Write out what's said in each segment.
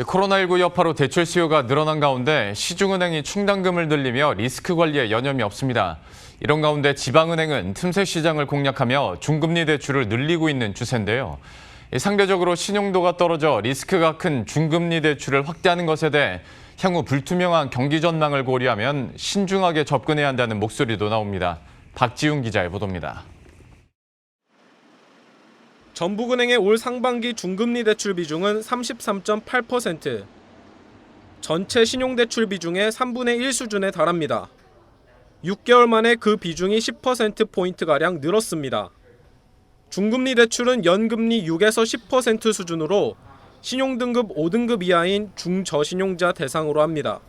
코로나19 여파로 대출 수요가 늘어난 가운데 시중은행이 충당금을 늘리며 리스크 관리에 여념이 없습니다. 이런 가운데 지방은행은 틈새 시장을 공략하며 중금리 대출을 늘리고 있는 추세인데요. 상대적으로 신용도가 떨어져 리스크가 큰 중금리 대출을 확대하는 것에 대해 향후 불투명한 경기 전망을 고려하면 신중하게 접근해야 한다는 목소리도 나옵니다. 박지훈 기자의 보도입니다. 전북은행의 올 상반기 중금리 대출 비중은 33.8%, 전체 신용대출 비중의 3분의 1 수준에 달합니다. 6개월 만에 그 비중이 10%포인트가량 늘었습니다. 중금리 대출은 연금리 6에서 10% 수준으로 신용등급 5등급 이하인 중저신용자 대상으로 합니다.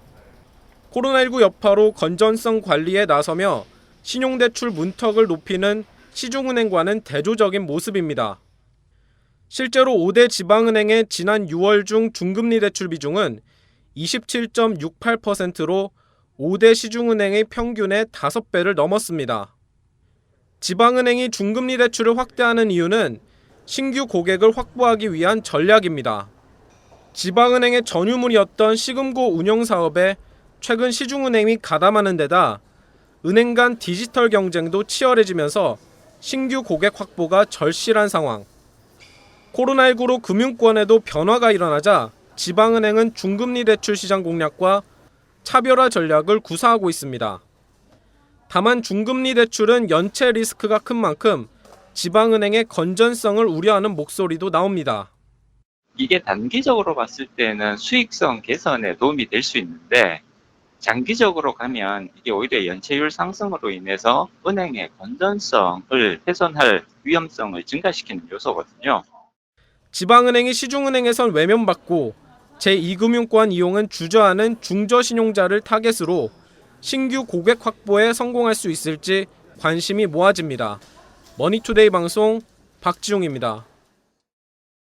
코로나19 여파로 건전성 관리에 나서며 신용대출 문턱을 높이는 시중은행과는 대조적인 모습입니다. 실제로 5대 지방은행의 지난 6월 중 중금리 대출 비중은 27.68%로 5대 시중은행의 평균의 5배를 넘었습니다. 지방은행이 중금리 대출을 확대하는 이유는 신규 고객을 확보하기 위한 전략입니다. 지방은행의 전유물이었던 시금고 운영 사업에 최근 시중은행이 가담하는 데다 은행 간 디지털 경쟁도 치열해지면서 신규 고객 확보가 절실한 상황. 코로나19로 금융권에도 변화가 일어나자 지방은행은 중금리 대출 시장 공략과 차별화 전략을 구사하고 있습니다. 다만 중금리 대출은 연체 리스크가 큰 만큼 지방은행의 건전성을 우려하는 목소리도 나옵니다. 이게 단기적으로 봤을 때는 수익성 개선에 도움이 될 수 있는데 장기적으로 가면 이게 오히려 연체율 상승으로 인해서 은행의 건전성을 훼손할 위험성을 증가시키는 요소거든요. 지방은행이 시중은행에선 외면받고 제2금융권 이용은 주저하는 중저신용자를 타겟으로 신규 고객 확보에 성공할 수 있을지 관심이 모아집니다. 머니투데이 방송 박지용입니다.